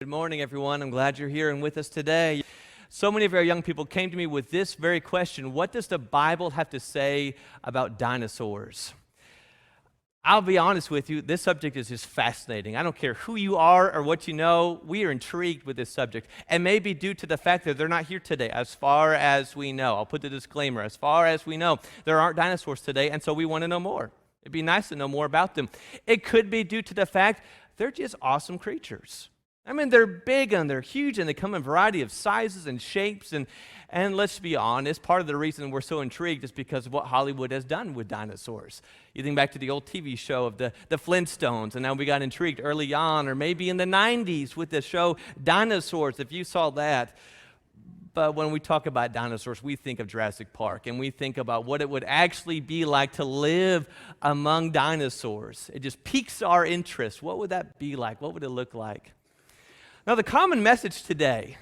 Good morning, everyone. I'm glad you're here and with us today. So many of our young people came to me with this very question: what does the Bible have to say about dinosaurs? I'll be honest with you, this subject is just fascinating. I don't care who you are or what you know, we are intrigued with this subject. And maybe due to the fact that they're not here today, as far as we know. I'll put the disclaimer, as far as we know, there aren't dinosaurs today, and so we want to know more. It'd be nice to know more about them. It could be due to the fact they're just awesome creatures. I mean, they're big and they're huge and they come in a variety of sizes and shapes. And let's be honest, part of the reason we're so intrigued is because of what Hollywood has done with dinosaurs. You think back to the old TV show of the Flintstones, and now we got intrigued early on, or maybe in the 90s with the show Dinosaurs, if you saw that. But when we talk about dinosaurs, we think of Jurassic Park, and we think about what it would actually be like to live among dinosaurs. It just piques our interest. What would that be like? What would it look like? Now, the common message today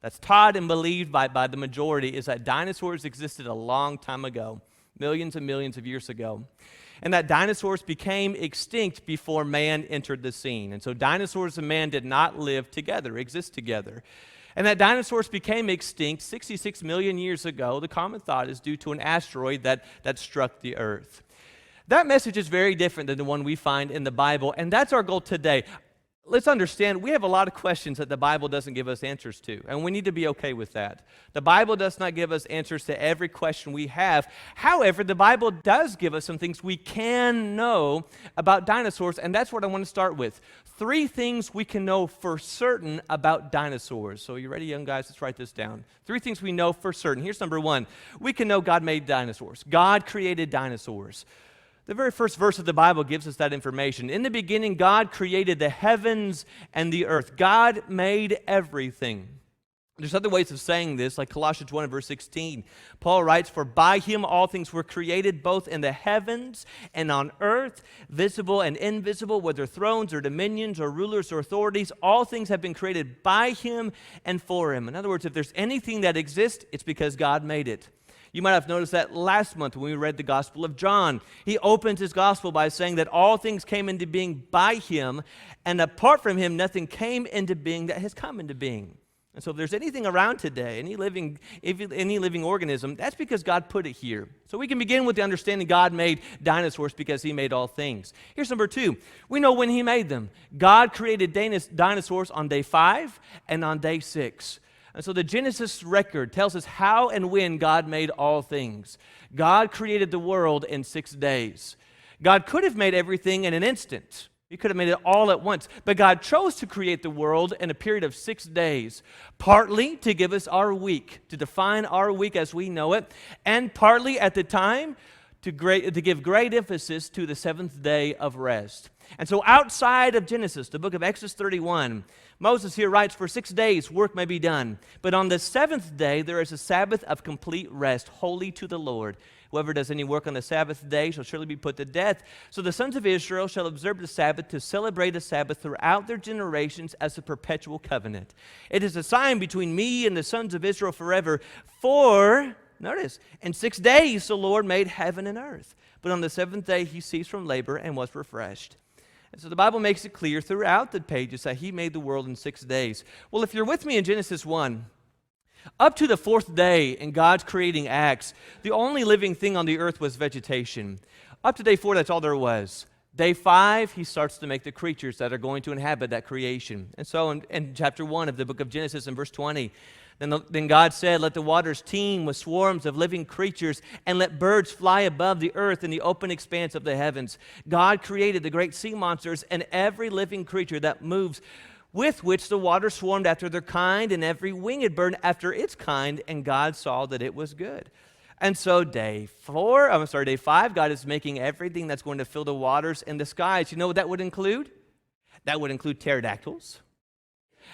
that's taught and believed by the majority is that dinosaurs existed a long time ago, millions and millions of years ago, and that dinosaurs became extinct before man entered the scene. And so dinosaurs and man did not live together, exist together. And that dinosaurs became extinct 66 million years ago, the common thought is due to an asteroid that struck the earth. That message is very different than the one we find in the Bible, and that's our goal today. Let's understand, we have a lot of questions that the Bible doesn't give us answers to, and we need to be okay with that. The Bible does not give us answers to every question we have. However, the Bible does give us some things we can know about dinosaurs, and that's what I want to start with. 3 things we can know for certain about dinosaurs. So you ready, young guys? Let's write this down. 3 things we know for certain. Here's number 1. We can know God made dinosaurs. God created dinosaurs. The very first verse of the Bible gives us that information. In the beginning, God created the heavens and the earth. God made everything. There's other ways of saying this, like Colossians 1 and verse 16. Paul writes, "For by him all things were created, both in the heavens and on earth, visible and invisible, whether thrones or dominions or rulers or authorities. All things have been created by him and for him." In other words, if there's anything that exists, it's because God made it. You might have noticed that last month when we read the Gospel of John. He opens his Gospel by saying that all things came into being by him, and apart from him, nothing came into being that has come into being. And so if there's anything around today, any living organism, that's because God put it here. So we can begin with the understanding God made dinosaurs because he made all things. Here's number 2. We know when he made them. God created dinosaurs on day 5 and on day 6. And so the Genesis record tells us how and when God made all things. God created the world in 6 days. God could have made everything in an instant. He could have made it all at once. But God chose to create the world in a period of 6 days, partly to give us our week, to define our week as we know it, and partly at the time to give great emphasis to the 7th day of rest. And so outside of Genesis, the book of Exodus 31, Moses here writes, "For 6 days work may be done, but on the 7th day there is a Sabbath of complete rest, holy to the Lord. Whoever does any work on the Sabbath day shall surely be put to death. So the sons of Israel shall observe the Sabbath to celebrate the Sabbath throughout their generations as a perpetual covenant. It is a sign between me and the sons of Israel forever. For," notice, "in 6 days the Lord made heaven and earth, but on the 7th day he ceased from labor and was refreshed." And so the Bible makes it clear throughout the pages that he made the world in 6 days. Well, if you're with me in Genesis 1, up to the 4th day in God's creating acts, the only living thing on the earth was vegetation. Up to day 4, that's all there was. Day 5, he starts to make the creatures that are going to inhabit that creation. And so in chapter 1 of the book of Genesis in verse 20, Then God said, "Let the waters teem with swarms of living creatures, and let birds fly above the earth in the open expanse of the heavens." God created the great sea monsters and every living creature that moves, with which the waters swarmed after their kind, and every winged bird after its kind, and God saw that it was good. And so day 5, God is making everything that's going to fill the waters and the skies. You know what that would include? That would include pterodactyls.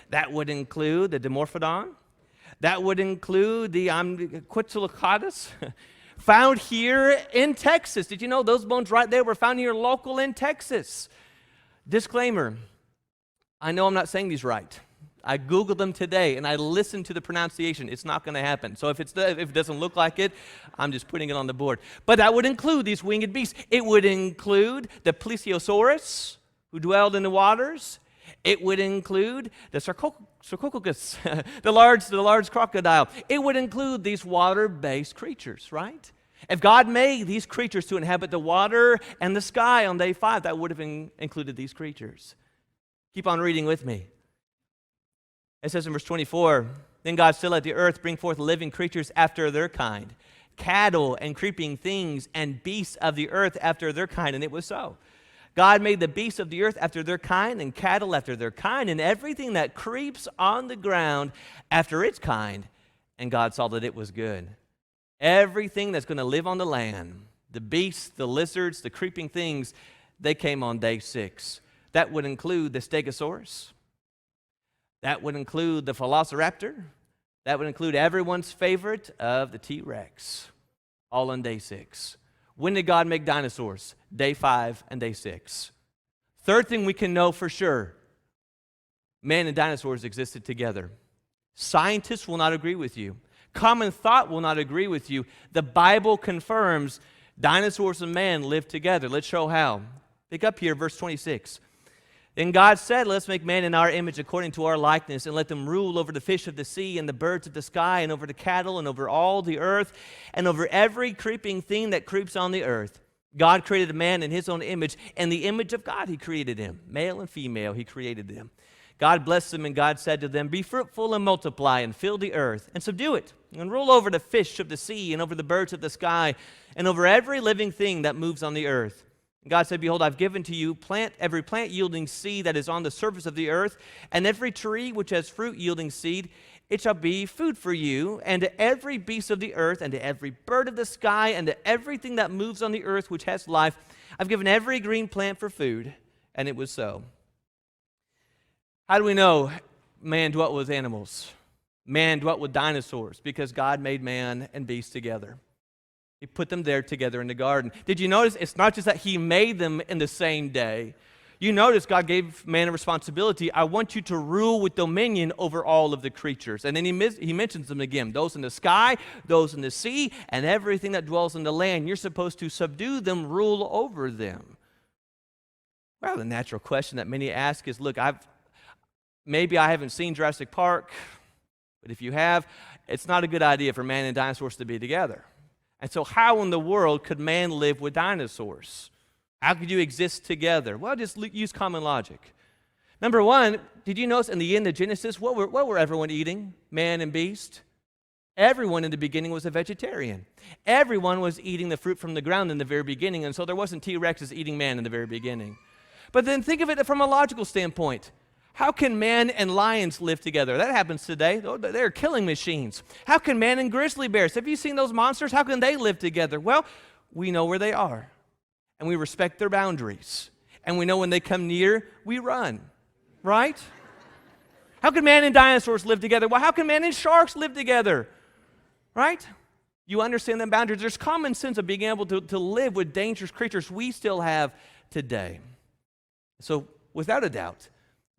That would include the Dimorphodon. That would include the Quetzalcoatlus, found here in Texas. Did you know those bones right there were found here local in Texas? Disclaimer, I know I'm not saying these right. I Googled them today, and I listened to the pronunciation. It's not going to happen. So if it doesn't look like it, I'm just putting it on the board. But that would include these winged beasts. It would include the Plesiosaurus, who dwelled in the waters. It would include the sarcophagus, the large crocodile. It would include these water-based creatures, right? If God made these creatures to inhabit the water and the sky on day 5, that would have included these creatures. Keep on reading with me. It says in verse 24, then God said, let the earth bring forth living creatures after their kind, cattle and creeping things and beasts of the earth after their kind, and it was so. God made the beasts of the earth after their kind, and cattle after their kind, and everything that creeps on the ground after its kind, and God saw that it was good. Everything that's going to live on the land, the beasts, the lizards, the creeping things, they came on day 6. That would include the stegosaurus. That would include the velociraptor. That would include everyone's favorite of the T-Rex, all on day 6. When did God make dinosaurs? Day 5 and day 6. Third thing we can know for sure, man and dinosaurs existed together. Scientists will not agree with you. Common thought will not agree with you. The Bible confirms dinosaurs and man lived together. Let's show how. Pick up here, verse 26. Then God said, let's make man in our image according to our likeness, and let them rule over the fish of the sea and the birds of the sky and over the cattle and over all the earth and over every creeping thing that creeps on the earth. God created a man in his own image, and the image of God he created him. Male and female he created them. God blessed them, and God said to them, be fruitful and multiply and fill the earth and subdue it and rule over the fish of the sea and over the birds of the sky and over every living thing that moves on the earth. God said, behold, I've given to you every plant yielding seed that is on the surface of the earth, and every tree which has fruit yielding seed, it shall be food for you, and to every beast of the earth, and to every bird of the sky, and to everything that moves on the earth which has life, I've given every green plant for food, and it was so. How do we know man dwelt with animals? Man dwelt with dinosaurs, because God made man and beast together. He put them there together in the garden. Did you notice it's not just that he made them in the same day? You notice God gave man a responsibility. I want you to rule with dominion over all of the creatures. And then he mentions them again. Those in the sky, those in the sea, and everything that dwells in the land. You're supposed to subdue them, rule over them. Well, the natural question that many ask is, look, maybe I haven't seen Jurassic Park, but if you have, it's not a good idea for man and dinosaurs to be together. And so how in the world could man live with dinosaurs? How could you exist together? Well, just use common logic. Number one, did you notice in the end of Genesis, what were everyone eating? Man and beast? Everyone in the beginning was a vegetarian. Everyone was eating the fruit from the ground in the very beginning, and so there wasn't T-Rexes eating man in the very beginning. But then think of it from a logical standpoint. How can man and lions live together? That happens today. They're killing machines. How can man and grizzly bears? Have you seen those monsters? How can they live together? Well, we know where they are, and we respect their boundaries. And we know when they come near, we run, right? How can man and dinosaurs live together? Well, how can man and sharks live together, right? You understand them boundaries. There's common sense of being able to live with dangerous creatures we still have today. So, without a doubt,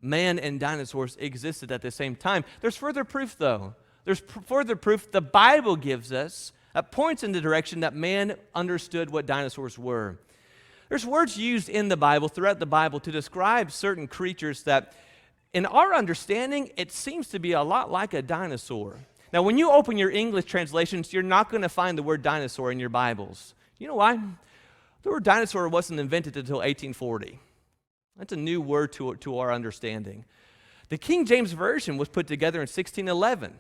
man and dinosaurs existed at the same time. There's further proof, though. There's further proof the Bible gives us that points in the direction that man understood what dinosaurs were. There's words used in the Bible, throughout the Bible, to describe certain creatures that, in our understanding, it seems to be a lot like a dinosaur. Now, when you open your English translations, you're not going to find the word dinosaur in your Bibles. You know why? The word dinosaur wasn't invented until 1840. That's a new word to our understanding. The King James Version was put together in 1611.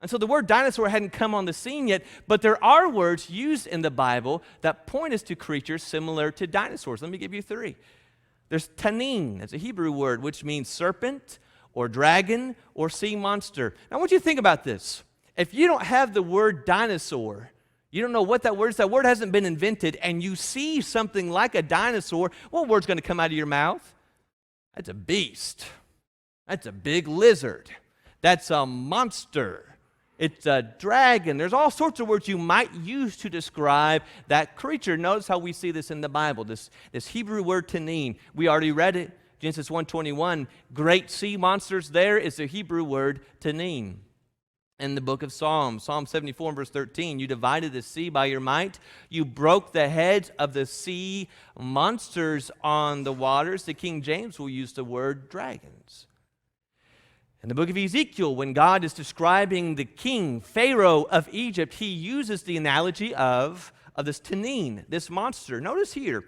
And so the word dinosaur hadn't come on the scene yet, but there are words used in the Bible that point us to creatures similar to dinosaurs. Let me give you 3. There's tanin. It's a Hebrew word which means serpent or dragon or sea monster. Now I want you to think about this. If you don't have the word dinosaur, you don't know what that word is, that word hasn't been invented, and you see something like a dinosaur, what word's going to come out of your mouth? That's a beast. That's a big lizard. That's a monster. It's a dragon. There's all sorts of words you might use to describe that creature. Notice how we see this in the Bible, this Hebrew word tanin. We already read it, Genesis 1:21. Great sea monsters, there is the Hebrew word tanin. In the book of Psalms, Psalm 74 verse 13, you divided the sea by your might. You broke the heads of the sea monsters on the waters. The King James will use the word dragons. In the book of Ezekiel, when God is describing the king, Pharaoh of Egypt, he uses the analogy of this Tanin, this monster. Notice here, it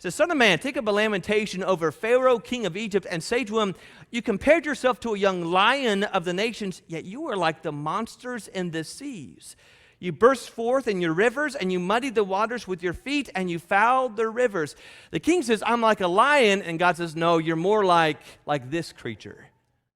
says, Son of man, take up a lamentation over Pharaoh, king of Egypt, and say to him, you compared yourself to a young lion of the nations, yet you are like the monsters in the seas. You burst forth in your rivers, and you muddied the waters with your feet, and you fouled the rivers. The king says, I'm like a lion, and God says, no, you're more like this creature.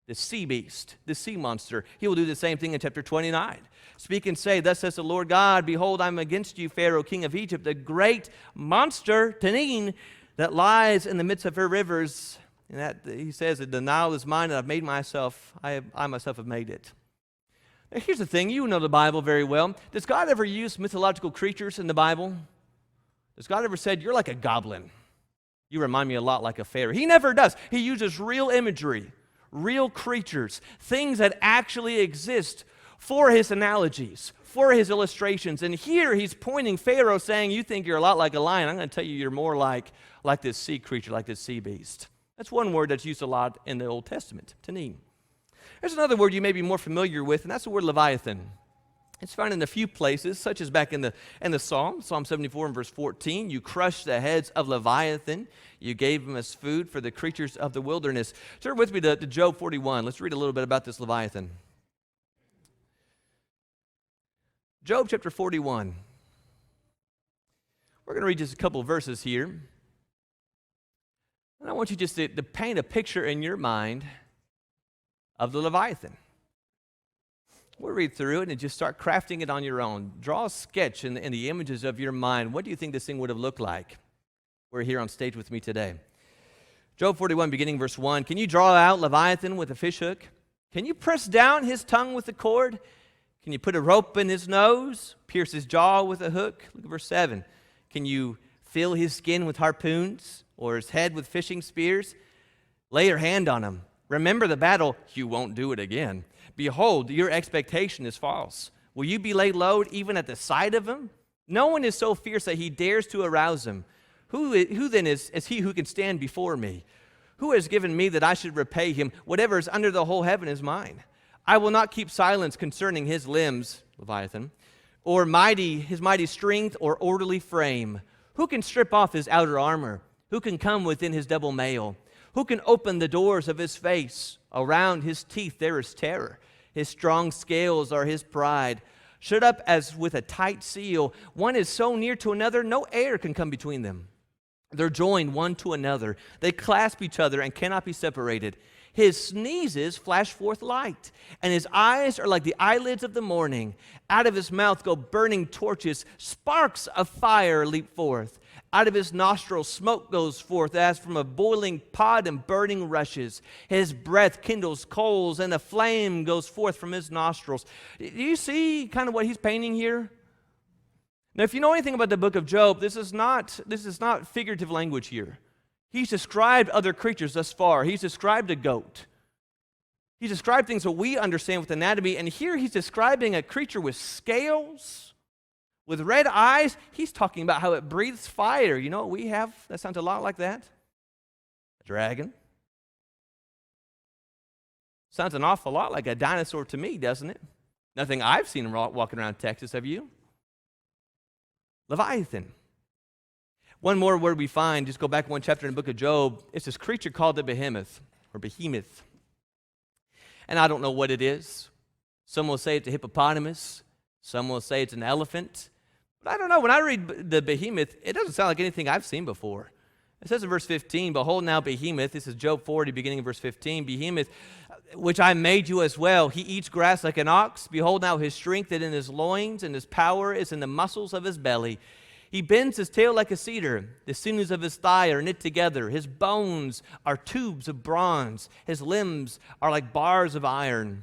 The sea beast, the sea monster. He will do the same thing in chapter 29. Speak and say, thus says the Lord God, behold, I'm against you, Pharaoh, king of Egypt, the great monster, Tanin, that lies in the midst of her rivers. And that he says that the Nile is mine, and I've made myself, I myself have made it. Now, here's the thing, you know the Bible very well. Does God ever use mythological creatures in the Bible? Does God ever say, you're like a goblin? You remind me a lot like a pharaoh. He never does. He uses real imagery, real creatures, things that actually exist for his analogies, for his illustrations. And here he's pointing Pharaoh saying, you think you're a lot like a lion. I'm going to tell you you're more like this sea creature, like this sea beast. That's one word that's used a lot in the Old Testament, Tanin. There's another word you may be more familiar with, and that's the word Leviathan. It's found in a few places, such as back in the Psalm 74 and verse 14. You crushed the heads of Leviathan. You gave them as food for the creatures of the wilderness. Turn with me to Job 41. Let's read a little bit about this Leviathan. Job chapter 41. We're going to read just a couple of verses here. And I want you just to paint a picture in your mind of the Leviathan. We'll read through it and just start crafting it on your own. Draw a sketch in the images of your mind. What do you think this thing would have looked like? We're here on stage with me today. Job 41, beginning verse 1. Can you draw out Leviathan with a fishhook? Can you press down his tongue with a cord? Can you put a rope in his nose? Pierce his jaw with a hook? Look at verse 7. Can you fill his skin with harpoons or his head with fishing spears? Lay your hand on him. Remember the battle. You won't do it again. Behold, your expectation is false. Will you be laid low even at the sight of him? No one is so fierce that he dares to arouse him. Who then is he who can stand before me? Who has given me that I should repay him? Whatever is under the whole heaven is mine. I will not keep silence concerning his limbs, Leviathan, or his mighty strength or orderly frame. Who can strip off his outer armor? Who can come within his double mail? Who can open the doors of his face? Around his teeth there is terror. His strong scales are his pride. Shut up as with a tight seal. One is so near to another, no air can come between them. They're joined one to another. They clasp each other and cannot be separated. His sneezes flash forth light, and his eyes are like the eyelids of the morning. Out of his mouth go burning torches. Sparks of fire leap forth. Out of his nostrils smoke goes forth as from a boiling pot and burning rushes. His breath kindles coals, and a flame goes forth from his nostrils. Do you see kind of what he's painting here? Now, if you know anything about the book of Job, this is not figurative language here. He's described other creatures thus far. He's described a goat. He's described things that we understand with anatomy, and here he's describing a creature with scales, with red eyes. He's talking about how it breathes fire. You know what we have? That sounds a lot like that. A dragon. Sounds an awful lot like a dinosaur to me, doesn't it? Nothing I've seen walking around Texas, have you? Leviathan. One more word we find, just go back one chapter in the book of Job. It's this creature called the Behemoth, or Behemoth. And I don't know what it is. Some will say it's a hippopotamus. Some will say it's an elephant. But I don't know. When I read the Behemoth, it doesn't sound like anything I've seen before. It says in verse 15, behold now Behemoth, this is Job 40, beginning of verse 15, Behemoth, which I made you as well. He eats grass like an ox. Behold now his strength is in his loins, and his power is in the muscles of his belly. He bends his tail like a cedar. The sinews of his thigh are knit together. His bones are tubes of bronze. His limbs are like bars of iron.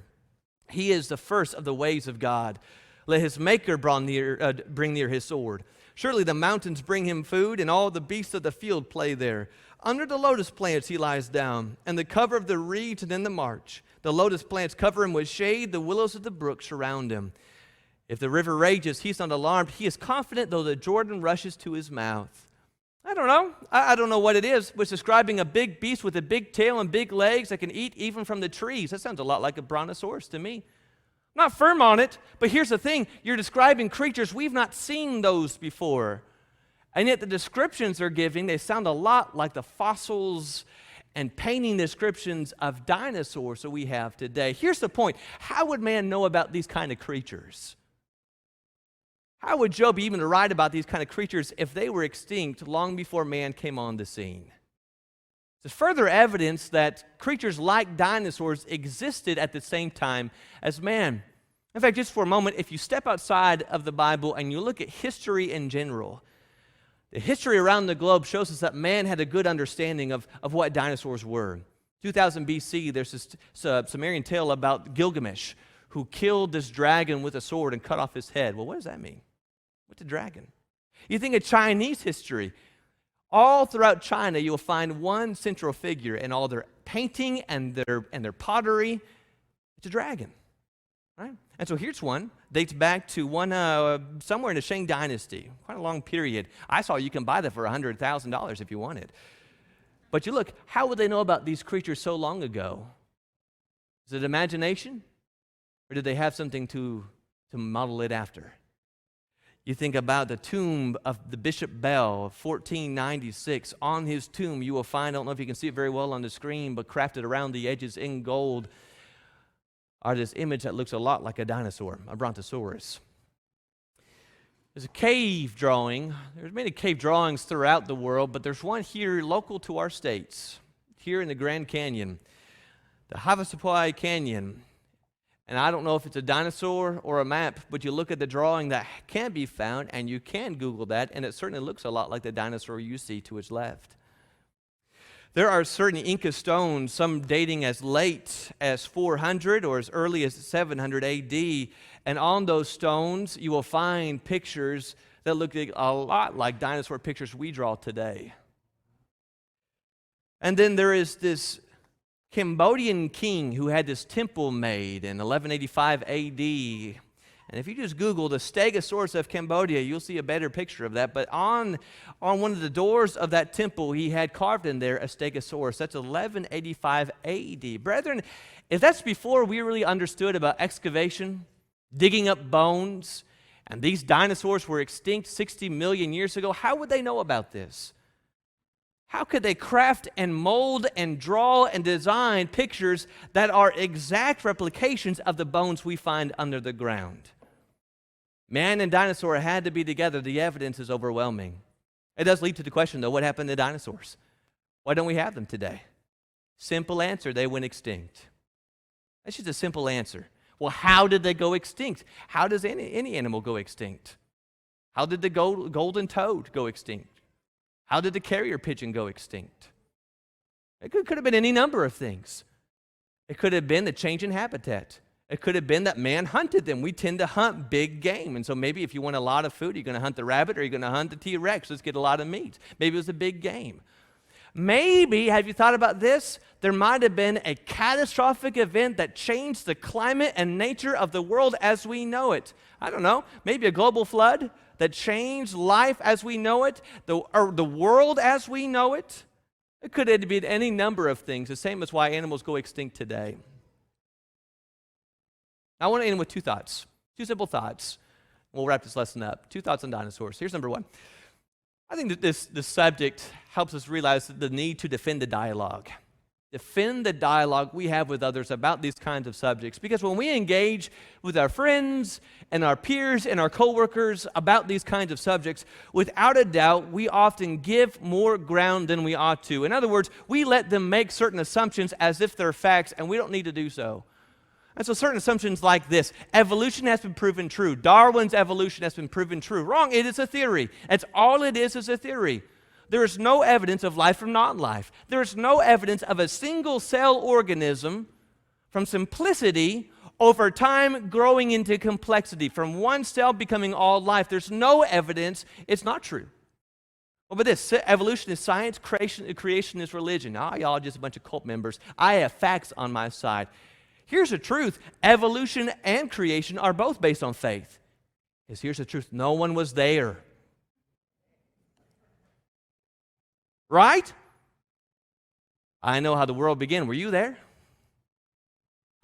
He is the first of the ways of God. Let his maker bring near his sword. Surely the mountains bring him food, and all the beasts of the field play there. Under the lotus plants he lies down, and the cover of the reeds and in the march. The lotus plants cover him with shade. The willows of the brook surround him. If the river rages, he's not alarmed. He is confident, though the Jordan rushes to his mouth. I don't know. I don't know what it is. It's describing a big beast with a big tail and big legs that can eat even from the trees. That sounds a lot like a brontosaurus to me. Not firm on it, but here's the thing. You're describing creatures. We've not seen those before. And yet the descriptions they're giving, they sound a lot like the fossils and painting descriptions of dinosaurs that we have today. Here's the point. How would man know about these kind of creatures? How would Job even write about these kind of creatures if they were extinct long before man came on the scene? There's further evidence that creatures like dinosaurs existed at the same time as man. In fact, just for a moment, if you step outside of the Bible and you look at history in general, the history around the globe shows us that man had a good understanding of what dinosaurs were. 2000 BC, there's this Sumerian tale about Gilgamesh, who killed this dragon with a sword and cut off his head. Well, what does that mean? What's a dragon? You think of Chinese history. All throughout China, you'll find one central figure in all their painting and their pottery. It's a dragon, right? And so here's one. Dates back to one somewhere in the Shang Dynasty, quite a long period. I saw you can buy that for $100,000 if you want it. But you look, how would they know about these creatures so long ago? Is it imagination? Or did they have something to model it after? You think about the tomb of the Bishop Bell, 1496. On his tomb, you will find, I don't know if you can see it very well on the screen, but crafted around the edges in gold are this image that looks a lot like a dinosaur, a brontosaurus. There's a cave drawing. There's many cave drawings throughout the world, but there's one here local to our states, here in the Grand Canyon, the Havasupai Canyon. And I don't know if it's a dinosaur or a map, but you look at the drawing that can be found, and you can Google that, and it certainly looks a lot like the dinosaur you see to its left. There are certain Inca stones, some dating as late as 400 or as early as 700 AD, and on those stones you will find pictures that look a lot like dinosaur pictures we draw today. And then there is this Cambodian king who had this temple made in 1185 AD. And if you just Google the Stegosaurus of Cambodia, you'll see a better picture of that. But on one of the doors of that temple, he had carved in there a Stegosaurus. That's 1185 AD. Brethren, if that's before we really understood about excavation, digging up bones, and these dinosaurs were extinct 60 million years ago, how would they know about this? How could they craft and mold and draw and design pictures that are exact replications of the bones we find under the ground? Man and dinosaur had to be together. The evidence is overwhelming. It does lead to the question, though, what happened to dinosaurs? Why don't we have them today? Simple answer, they went extinct. That's just a simple answer. Well, how did they go extinct? How does any animal go extinct? How did the golden toad go extinct? How did the carrier pigeon go extinct? It could have been any number of things. It could have been the change in habitat. It could have been that man hunted them. We tend to hunt big game. And so maybe if you want a lot of food, you're going to hunt the rabbit or you're going to hunt the T-Rex. Let's get a lot of meat. Maybe it was a big game. Maybe, have you thought about this? There might have been a catastrophic event that changed the climate and nature of the world as we know it. I don't know. Maybe a global flood that changed life as we know it, or the world as we know it. It could have been any number of things, the same as why animals go extinct today. I want to end with two thoughts, two simple thoughts. We'll wrap this lesson up. Two thoughts on dinosaurs. Here's number one. I think that this subject helps us realize the need to defend the dialogue. Defend the dialogue we have with others about these kinds of subjects. Because when we engage with our friends and our peers and our coworkers about these kinds of subjects, without a doubt, we often give more ground than we ought to. In other words, we let them make certain assumptions as if they're facts, and we don't need to do so. And so certain assumptions like this: evolution has been proven true. Darwin's evolution has been proven true. Wrong. It is a theory. That's all it is a theory. There is no evidence of life from non-life. There is no evidence of a single-cell organism from simplicity over time growing into complexity, from one cell becoming all life. There's no evidence. It's not true. What about this? Evolution is science, creation is religion. Y'all are just a bunch of cult members. I have facts on my side. Here's the truth. Evolution and creation are both based on faith. Because here's the truth. No one was there. right? I know how the world began. Were you there?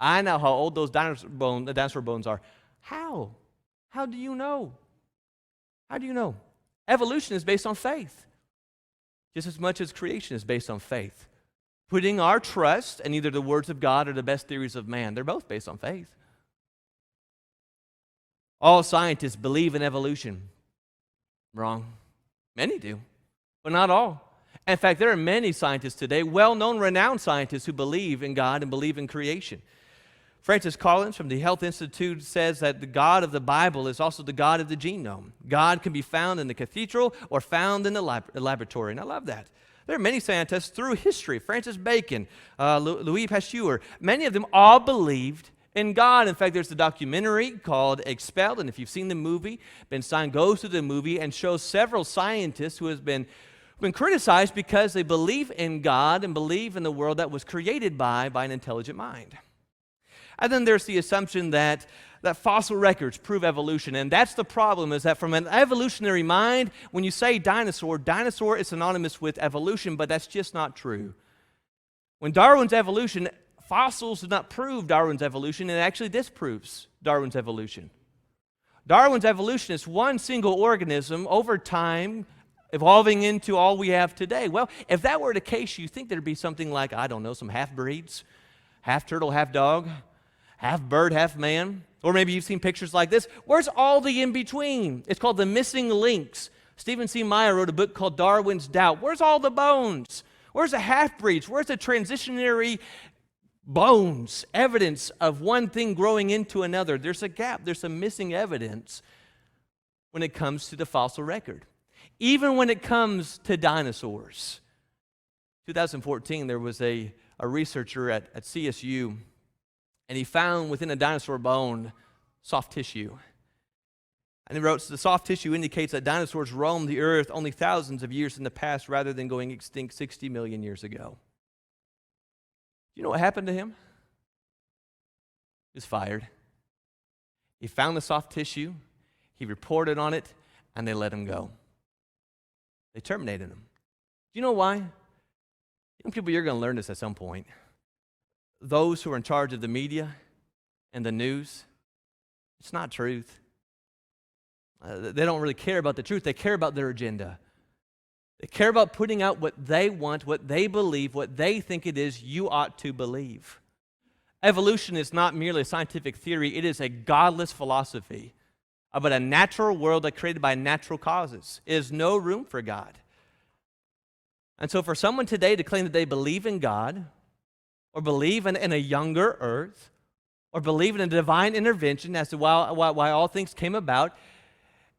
I know how old those dinosaur bones are. How? How do you know? How do you know? Evolution is based on faith, just as much as creation is based on faith. Putting our trust in either the words of God or the best theories of man. They're both based on faith. All scientists believe in evolution. Wrong. Many do, but not all. In fact, there are many scientists today, well-known, renowned scientists, who believe in God and believe in creation. Francis Collins from the Health Institute says that the God of the Bible is also the God of the genome. God can be found in the cathedral or found in the laboratory, and I love that. There are many scientists through history, Francis Bacon, Louis Pasteur, many of them all believed in God. In fact, there's a documentary called Expelled, and if you've seen the movie, Ben Stein goes through the movie and shows several scientists who have been criticized because they believe in God and believe in the world that was created by an intelligent mind. And then there's the assumption that fossil records prove evolution, and that's the problem, is that from an evolutionary mind, when you say dinosaur is synonymous with evolution, but that's just not true. When Darwin's evolution, fossils did not prove Darwin's evolution, it actually disproves Darwin's evolution. Darwin's evolution is one single organism over time evolving into all we have today. Well, if that were the case, you think there'd be something like, I don't know, some half-breeds, half turtle, half dog, half bird, half man. Or maybe you've seen pictures like this. Where's all the in-between? It's called The Missing Links. Stephen C. Meyer wrote a book called Darwin's Doubt. Where's all the bones? Where's the half-breeds? Where's the transitionary bones, evidence of one thing growing into another? There's a gap. There's some missing evidence when it comes to the fossil record. Even when it comes to dinosaurs. 2014, there was a researcher at CSU, and he found within a dinosaur bone soft tissue. And he wrote, the soft tissue indicates that dinosaurs roamed the earth only thousands of years in the past rather than going extinct 60 million years ago. You know what happened to him? He was fired. He found the soft tissue, he reported on it, and they let him go. They terminated him. Do you know why? Young people, you're going to learn this at some point. Those who are in charge of the media and the news, it's not truth. They don't really care about the truth. They care about their agenda. They care about putting out what they want, what they believe, what they think it is you ought to believe. Evolution is not merely a scientific theory. It is a godless philosophy about a natural world that created by natural causes. It is no room for God. And so for someone today to claim that they believe in God, or believe in a younger earth, or believe in a divine intervention as to why all things came about,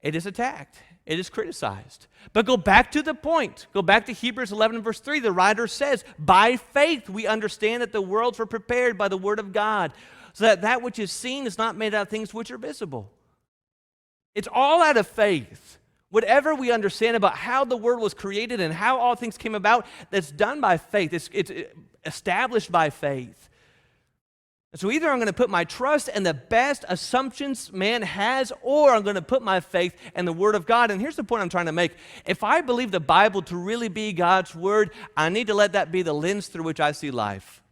it is attacked. It is criticized. But go back to the point. Go back to Hebrews 11 verse 3. The writer says, by faith we understand that the worlds were prepared by the word of God, so that that which is seen is not made out of things which are visible. It's all out of faith. Whatever we understand about how the world was created and how all things came about, that's done by faith. It's established by faith. And so either I'm going to put my trust in the best assumptions man has, or I'm going to put my faith in the Word of God. And here's the point I'm trying to make. If I believe the Bible to really be God's Word, I need to let that be the lens through which I see life.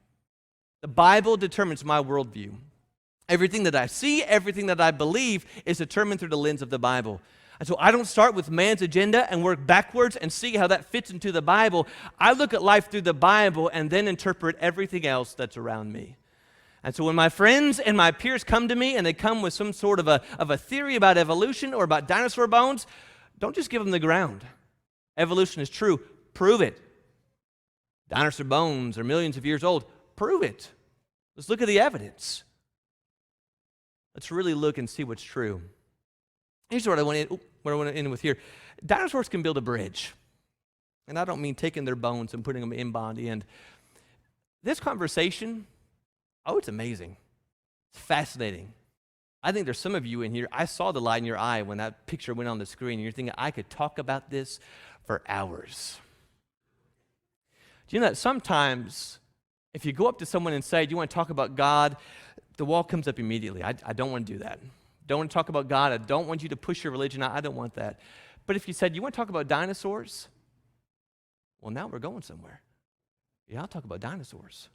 The Bible determines my worldview. Everything that I see, everything that I believe is determined through the lens of the Bible. And so I don't start with man's agenda and work backwards and see how that fits into the Bible. I look at life through the Bible and then interpret everything else that's around me. And so when my friends and my peers come to me and they come with some sort of a theory about evolution or about dinosaur bones, don't just give them the ground. Evolution is true. Prove it. Dinosaur bones are millions of years old. Prove it. Let's look at the evidence. Let's really look and see what's true. Here's what I want to end with here. Dinosaurs can build a bridge. And I don't mean taking their bones and putting them in on the end. This conversation, it's amazing. It's fascinating. I think there's some of you in here, I saw the light in your eye when that picture went on the screen, and you're thinking, I could talk about this for hours. Do you know that sometimes if you go up to someone and say, do you want to talk about God? The wall comes up immediately. I don't want to do that. Don't want to talk about God. I don't want you to push your religion out. I don't want that. But if you said, you want to talk about dinosaurs? Well, now we're going somewhere. Yeah, I'll talk about dinosaurs.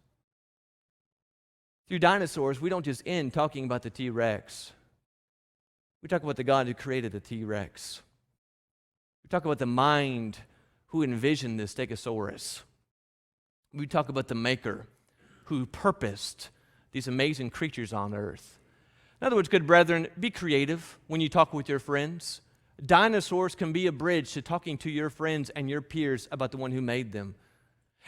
Through dinosaurs, we don't just end talking about the T-Rex. We talk about the God who created the T-Rex. We talk about the mind who envisioned the Stegosaurus. We talk about the maker who purposed these amazing creatures on earth. In other words, good brethren, be creative when you talk with your friends. Dinosaurs can be a bridge to talking to your friends and your peers about the one who made them.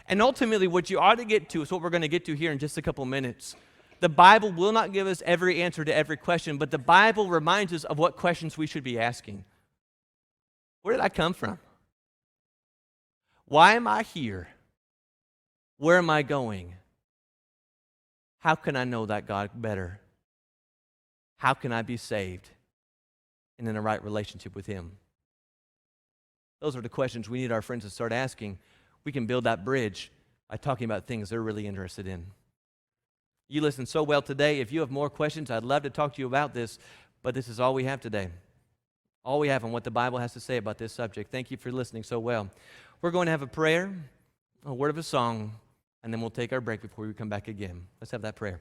And ultimately, what you ought to get to is what we're going to get to here in just a couple minutes. The Bible will not give us every answer to every question, but the Bible reminds us of what questions we should be asking. Where did I come from? Why am I here? Where am I going? How can I know that God better? How can I be saved and in a right relationship with Him? Those are the questions we need our friends to start asking. We can build that bridge by talking about things they're really interested in. You listened so well today. If you have more questions, I'd love to talk to you about this, but this is all we have today. All we have on what the Bible has to say about this subject. Thank you for listening so well. We're going to have a prayer, a word of a song, and then we'll take our break before we come back again. Let's have that prayer.